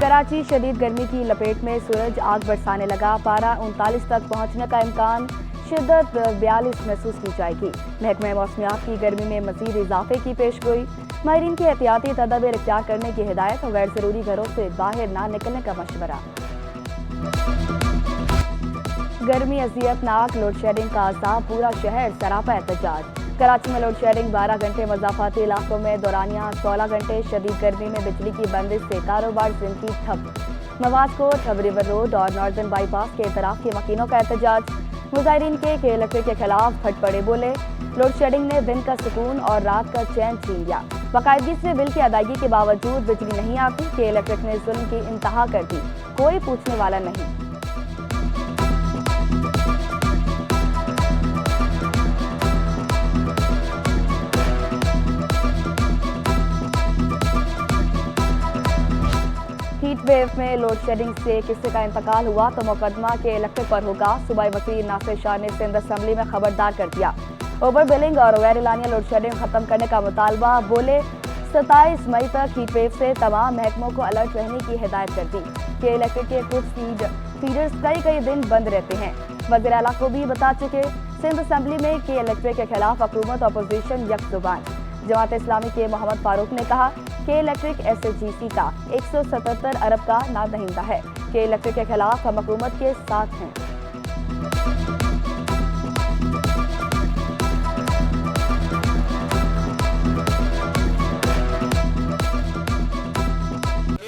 कराची शदीद गर्मी की लपेट में, सूरज आग बरसाने लगा। पारा 39 तक पहुंचने का इम्कान, शिद्दत 42 महसूस की जाएगी। महकमा मौसमियात की गर्मी में मजीद इजाफे की पेशगोई। माहिरीन की एहतियाती तदाबीर इख्तियार करने की हिदायत और गैर जरूरी घरों से बाहर ना निकलने का मशवरा। गर्मी अजियतनाक, लोड शेडिंग का अजाब, पूरा शहर सरापा एहतजाज। कराची में लोड शेडिंग 12 घंटे, मज़ाफ़ाती इलाकों में दौरानिया 16 घंटे। शदीद गर्मी में बिजली की बंदिश से कारोबार जिंदगी ठप। मवाद कोट, हब रिवर रोड और नॉर्दर्न बाईपास के इतराफ के मकीनों का एहतजाज। मुजाहिरीन के इलेक्ट्रिक के खिलाफ फट पड़े बोले, लोड शेडिंग ने दिन का सुकून और रात का चैन छीन लिया। बाकायदगी से बिल की अदायगी के बावजूद बिजली नहीं आती। के इलेक्ट्रिक ने जुल्म की इंतहा कर दी, कोई पूछने वाला नहीं। हीट वेव में लोड शेडिंग से किसी का इंतकाल हुआ तो मुकदमा के इलेक्ट्रिक पर होगा। सूबाई वज़ीर नासिर शाह ने सिंध असेंबली में खबरदार कर दिया। ओवर बिलिंग और गैर एलानिया लोड शेडिंग खत्म करने का मुतालबा। बोले 27 मई तक हीट वेव से तमाम महकमों को अलर्ट रहने की हिदायत कर दी। के इलेक्ट्रिक के कुछ फीडर्स कई दिन बंद रहते हैं। वज़ीर आला को भी बता चुके। सिंध असेंबली में के इलेक्ट्रिक के खिलाफ हुकूमत अपोजिशन यकजुबान। जमात इस्लामी के मोहम्मद फारूक ने कहा के इलेक्ट्रिक SHGC का 177 अरब का नादहिंदा है। के इलेक्ट्रिक के खिलाफ हम हुकूमत के साथ हैं।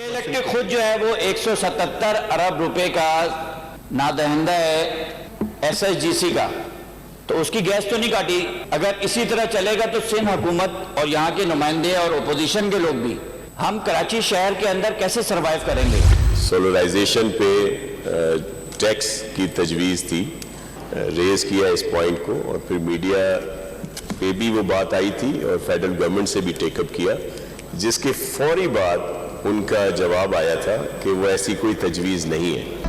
इलेक्ट्रिक खुद जो है वो 177 अरब रुपए का नादहिंदा है SHGC का, तो उसकी गैस तो नहीं काटी। अगर इसी तरह चलेगा तो सिंध हुकूमत और यहाँ के नुमाइंदे और ओपोजिशन के लोग भी, हम कराची शहर के अंदर कैसे सरवाइव करेंगे। सोलराइजेशन पे टैक्स की तजवीज़ थी, रेज किया इस पॉइंट को, और फिर मीडिया पे भी वो बात आई थी और फेडरल गवर्नमेंट से भी टेकअप किया, जिसके फौरी बाद उनका जवाब आया था कि वो ऐसी कोई तजवीज़ नहीं है।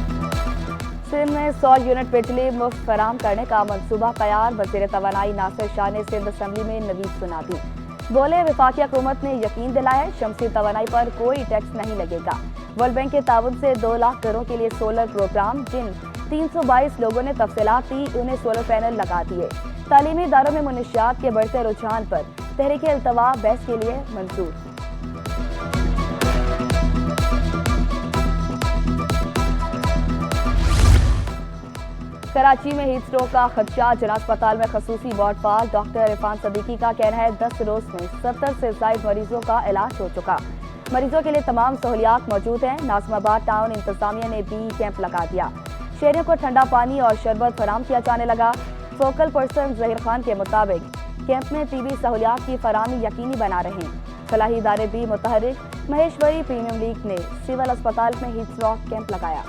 सिंध में 100 यूनिट बिजली मुफ्त फराम करने का मंसूबा तैयार। वज़ीर तवानाई नासिर शाह ने सिंध असेंबली में नवीद सुना दी। बोले वफाकी हुकूमत ने यकीन दिलाया शमसी तवानाई पर कोई टैक्स नहीं लगेगा। वर्ल्ड बैंक के ताउन से 2 लाख घरों के लिए सोलर प्रोग्राम। जिन 322 लोगों ने तफसीलात दी, उन्हें सोलर पैनल लगा दिए। तालीमी इदारों में मुनशियात के बढ़ते रुझान पर तहरीक अल्तवा बहस के लिए मंजूर। कराची में हीट स्ट्रोक का खदशा, जना अस्पताल में खसूसी वार्ड फाल। डॉक्टर इरफान सदीकी का कहना है 10 रोज में 70 से ज्यादा मरीजों का इलाज हो चुका। मरीजों के लिए तमाम सहूलियात मौजूद हैं। नाज़िमाबाद टाउन इंतजामिया ने भी कैंप लगा दिया। शहरियों को ठंडा पानी और शरबत फराम किया जाने लगा। फोकल पर्सन जहीर खान के मुताबिक कैंप में टीबी सहूलियात की फरामी यकीनी बना रहे हैं। फलाही इदारे भी मुतहरिक। महेश्वरी प्रीमियम लीग ने सिविल अस्पताल में हीट स्ट्रोक कैंप लगाया।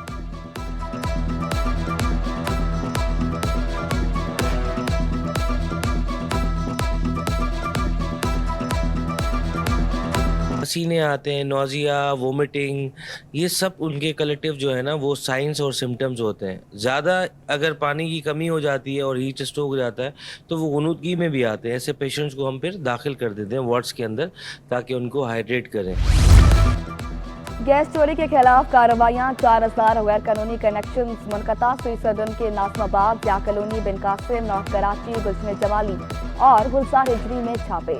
पसीने आते हैं, नोजिया, वोमिटिंग, ये सब उनके कलेक्टिव जो है ना वो साइंस और सिम्टम्स होते हैं। ज़्यादा अगर पानी की कमी हो जाती है और हीट स्ट्रोक हो जाता है तो वो गुनूदगी में भी आते हैं। ऐसे पेशेंट्स को हम फिर दाखिल कर देते हैं वार्ड्स के अंदर ताकि उनको हाइड्रेट करें। गैस चोरी के खिलाफ कार्रवाइयाँ। 4000 गैर कानूनी कनेक्शन मुनक़ता। सुईसदन के नाज़िमाबाद, ब्या कॉलोनी, बिन कासिम, नॉर्थ कराची, गुलशन जमाली और गुलजार हिजरी में छापे।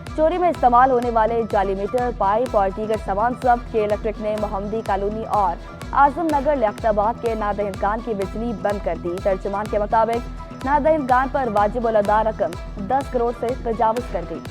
चोरी में इस्तेमाल होने वाले जाली मीटर, पाइप और दीगर सामान जब्त। के इलेक्ट्रिक ने मोहम्मदी कॉलोनी और आजम नगर लियाकताबाद के नादहिंदगान की बिजली बंद कर दी। तर्जुमान के मुताबिक नादहिंदगान पर वाजिब उल अदा रकम 10 करोड़ से तजावुज कर गई।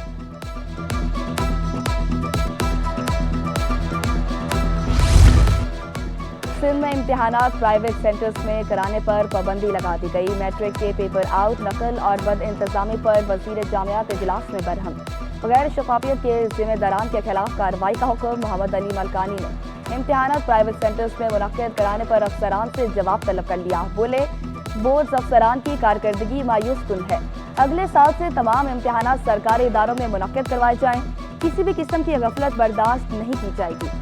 सिंध में इम्तिहानात प्राइवेट सेंटर्स में कराने पर पाबंदी लगा दी गई। मैट्रिक के पेपर आउट, नकल और बद इंतजामी पर वजीर जामियात इजलास में बरहम। बगैर शफाफियत के जिम्मेदारान के खिलाफ कार्रवाई का हुक्म। मोहम्मद अली मलकानी ने इम्तिहानात प्राइवेट सेंटर्स में मुनक्किद कराने पर अफसरान से जवाब तलब कर लिया। बोले बोर्ड अफसरान की कारकर्दगी मायूस कुन है। अगले साल से तमाम इम्तिहानात सरकारी इदारों में मुनक्किद करवाए जाएं। किसी भी किस्म की गफलत बर्दाश्त नहीं की जाएगी।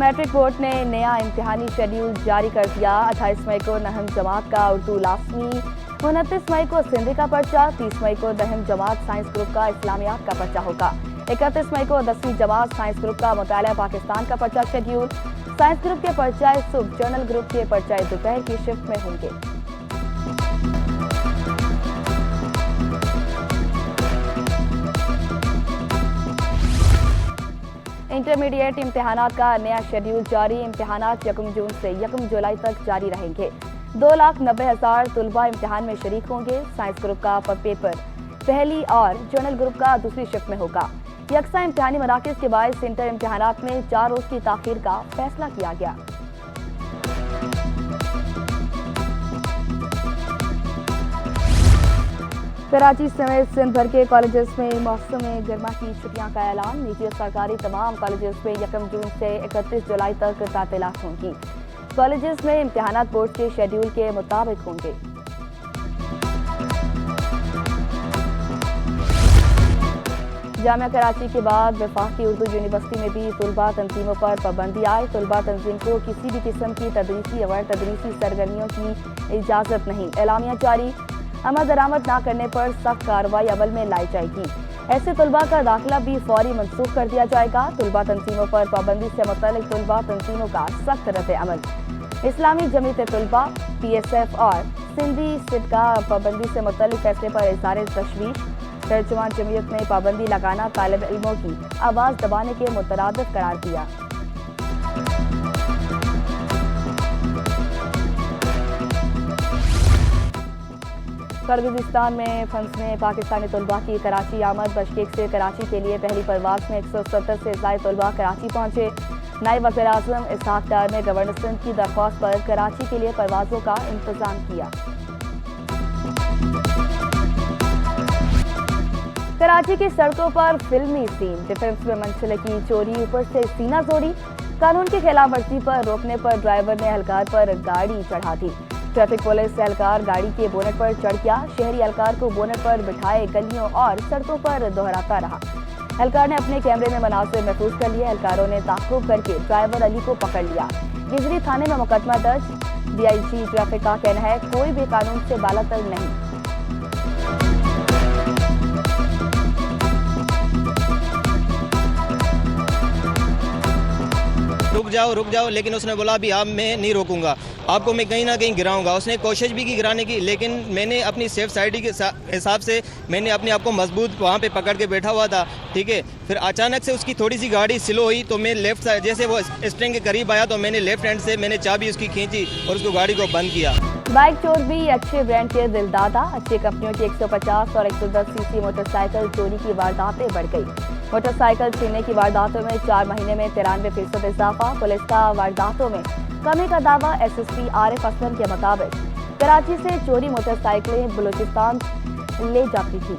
मैट्रिक बोर्ड ने नया इम्तिहानी शेड्यूल जारी कर दिया। 28 मई को नहम जमात का उर्दू लाजमी 29 मई को सिंधी का पर्चा, 30 मई को दहम जमात साइंस ग्रुप का इस्लामियात का पर्चा होगा। 31 मई को 10वीं जमात साइंस ग्रुप का मुताला पाकिस्तान का पर्चा शेड्यूल। साइंस ग्रुप के पर्चाए सुबह, जर्नल ग्रुप के पर्चाए दोपहर की शिफ्ट में होंगे। इंटरमीडिएट इम्तिहानात का नया शेड्यूल जारी। इम्तिहानात 1 जून से 1 जुलाई तक जारी रहेंगे। 2,90,000 तुलबा इम्तिहान में शरीक होंगे। साइंस ग्रुप का पेपर पहली और जर्नल ग्रुप का दूसरी शिफ्ट में होगा। यकसा इम्तिहानी मराकज के बायस इंटर इम्तिहानात में 4 रोज की ताखीर का फैसला किया गया। कराची समेत सिंध भर के कॉलेजेस में मौसम गर्मा की छुट्टियां का ऐलान। निजी और सरकारी तमाम कॉलेजेस में 1 जून से 31 जुलाई तक तातीलात होंगी। कॉलेजेस में इम्तिहानात बोर्ड के शेड्यूल के मुताबिक होंगे। जामिया कराची के बाद वफाकी उर्दू यूनिवर्सिटी में भी तुलबा तंजीमों पर पाबंदी आए। तुलबा तंजीम को किसी भी किस्म की तदरीसी और तदरीसी सरगर्मियों की इजाज़त नहीं। एलामिया जारी। अमल दरामद न करने पर सख्त कार्रवाई अमल में लाई जाएगी। ऐसे तुलबा का दाखिला भी फौरी मनसूख कर दिया जाएगा। तुलबा तंजीमों पर पाबंदी से मुतल्लिक तुलबा तंजीमों का सख्त रद्द अमल। इस्लामी जमीयत तुलबा, PSF और सिंधी सिट का पाबंदी से मुतल्लिक फैसले पर इज़हार तशवीश। तर्जुमान जमीयत ने पाबंदी लगाना तालिब इल्मों की आवाज़ दबाने के मुतरादिफ करार दिया। किर्गिज़स्तान में फंसने पाकिस्तानी तुलबा की कराची आमद। बशकेक से कराची के लिए पहली परवाज में 170 से ज़ायद तुलबा कराची पहुंचे। नायब वज़ीर-ए-आज़म इसहाक डार ने गवर्नर सिंध की दरख्वास्त पर कराची के लिए परवाज़ों का इंतज़ाम किया। कराची की सड़कों पर फिल्मी सीन। डिफेंस में मनसलकी चोरी, ऊपर से सीना जोड़ी। कानून की खिलाफ वर्जी पर रोकने पर ड्राइवर ने एहलकार पर गाड़ी चढ़ा दी। ट्रैफिक पुलिस एहलकार गाड़ी के बोनट पर चढ़ गया। शहरी एहलकार को बोनट पर बिठाए गलियों और सड़कों पर दोहराता रहा। एहलकार ने अपने कैमरे में मनाज़िर महफूज कर लिए। एहलकारों ने ताक़ुब करके ड्राइवर अली को पकड़ लिया। गिजरी थाने में मुकदमा दर्ज। DIG ट्रैफिक का कहना है कोई भी कानून से बालातर नहीं। रुक जाओ, लेकिन उसने बोला अभी आप मैं नहीं रोकूंगा, आपको मैं कहीं ना कहीं गिराऊंगा। उसने कोशिश भी की गिराने की, लेकिन मैंने अपनी सेफ साइड के हिसाब से मैंने अपने आप को मजबूत वहाँ पे पकड़ के बैठा हुआ था, ठीक है। फिर अचानक से उसकी थोड़ी सी गाड़ी स्लो हुई तो मैं लेफ्ट साइड, जैसे वो स्टेरिंग के करीब आया तो मैंने लेफ्ट हैंड से मैंने चाबी उसकी खींची और उसको गाड़ी को बंद किया। बाइक चोर भी अच्छे ब्रांड के दिलदादा। अच्छी कंपनियों की 150 और 110 सीसी मोटरसाइकिल चोरी की वारदातें बढ़ गई। मोटरसाइकिल छीनने की वारदातों में 4 महीने में 93% इजाफा। पुलिस का वारदातों में कमी का दावा। SSP आरिफ असलम के मुताबिक कराची से चोरी मोटरसाइकिलें बलूचिस्तान ले जाती थी।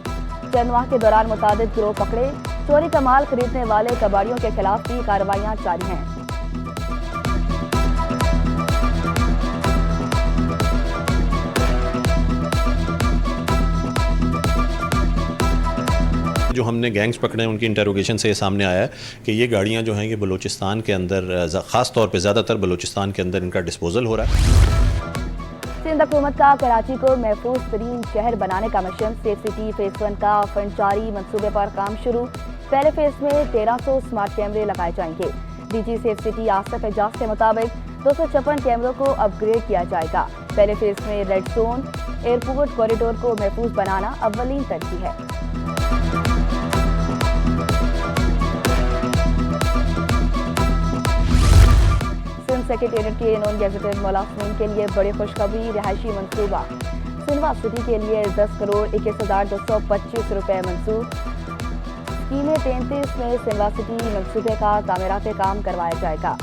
चंद माह के दौरान मुताबिक गिरोह पकड़े। चोरी का माल खरीदने वाले कबाड़ियों के खिलाफ भी कार्रवाइयां जारी हैं। जो हमने गैंग्स पकड़े हैं उनकी इंटरोगेशन से ये सामने आया है कि ये गाड़ियाँ जो हैं ये बलूचिस्तान के अंदर, ख़ास तौर पे ज़्यादातर बलूचिस्तान के अंदर इनका डिस्पोजल हो रहा है। सिंध हुकूमत का कराची को महफूज तरीन शहर बनाने का मिशन। सेफ सिटी फेज़ 1 का फंड जारी। मनसूबे पर काम शुरू। पहले फेज़ में 1300 स्मार्ट कैमरे लगाए जाएंगे। DG safe city Asif Ejaz के मुताबिक 256 कैमरों को अपग्रेड किया जाएगा। पहले फेज़ में रेड जोन, एयरपोर्ट कॉरिडोर को महफूज बनाना अव्वलीन तरजीह है। सेक्रेटेरिएट के नॉन गैजेटेड मुलाजमीन के लिए बड़ी खुशखबरी। रिहायशी मनसूबा सिनेमा सिटी के लिए 10 करोड़ 21,225 रुपये मंजूर। स्कीमें 33 में सिनेमा सिटी मनसूबे का तामीराती काम करवाया जाएगा।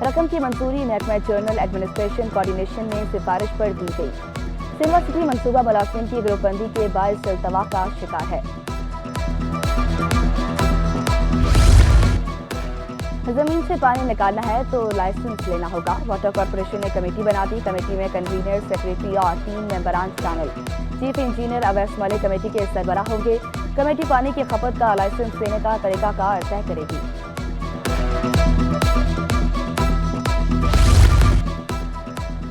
रकम की मंजूरी महकमा जर्नल एडमिनिस्ट्रेशन कोऑर्डिनेशन में सिफारिश पर दी गई। सिनेमा सिटी मनसूबा मुलाजमीन की ग्रुपबंदी के बायस अल्तवा का शिकार है। जमीन से पानी निकालना है तो लाइसेंस लेना होगा। वाटर कॉर्पोरेशन ने कमेटी बना दी। कमेटी में कन्वीनर, सेक्रेटरी और 3 मेंबरान शामिल। Chief engineer Awais Malik committee के सरबराह होंगे। कमेटी पानी की खपत का लाइसेंस देने का तरीकाकार तय करेगी।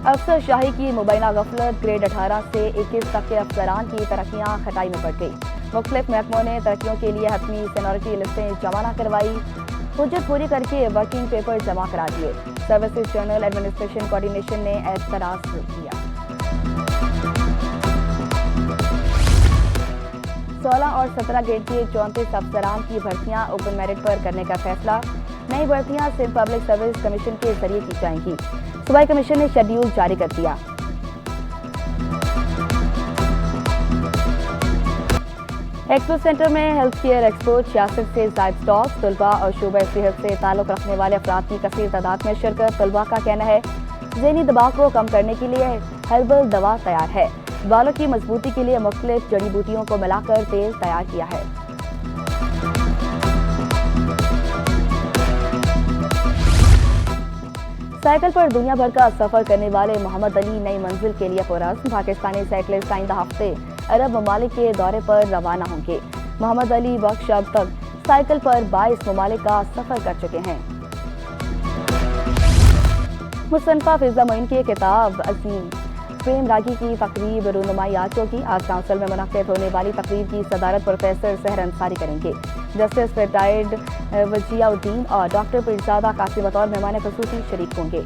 अफसर शाही की मुबैना गफलत, ग्रेड 18 से 21 तक के अफसरान की तरक्कियां खटाई में पड़ गई। मुख्तलिफ महकमों ने तरक्कियों के लिए हतमी सीनियरिटी लिस्टें जमा न करवाई, हुज्जत पूरी करके वर्किंग पेपर जमा करा दिए। सर्विसेज जनरल एडमिनिस्ट्रेशन कोऑर्डिनेशन ने एतराज किया। 16 और 17 ग्रेड के 34 अफसरान की भर्तियां ओपन मेरिट पर करने का फैसला। नई भर्तियां सिर्फ पब्लिक सर्विस कमीशन के जरिए की जाएंगी। सूबाई कमीशन ने शेड्यूल जारी कर दिया। एक्सपो सेंटर में हेल्थ केयर एक्सपो 66 से जायद स्टॉल्स, तलबा और शोबे सेहत से ताल्लुक रखने वाले अफराद की कसीर तादाद में शिरकत। तलबा का कहना है ज़हनी दबाव को कम करने के लिए हर्बल दवा तैयार है। बालों की मजबूती के लिए मुख्तलिफ जड़ी बूटियों को मिलाकर तेल तैयार किया है। साइकिल पर दुनिया भर का सफर करने वाले मोहम्मद अली नई मंजिल के लिए पुरअज़्म। पाकिस्तानी साइकिलिस्ट आइंदा हफ्ते अरब ममालिक के दौरे पर रवाना होंगे। मोहम्मद अली बख्श अब तक साइकिल पर 22 ममालिक का सफर कर चुके हैं। मुसन्नफ़ा फिज़ा मोइन के किताब अज़ीम प्रेम रागी की तकरीब रूनुमाई आज होगी। आज काउंसिल में मुनक़्क़िद होने वाली तकरीब की सदारत प्रोफेसर सहर अंसारी करेंगे। जस्टिस रिटायर्ड वजियाउद्दीन और डॉक्टर पीरज़ादा कासिम बतौर मेहमान ख़ुसूसी शरीक होंगे।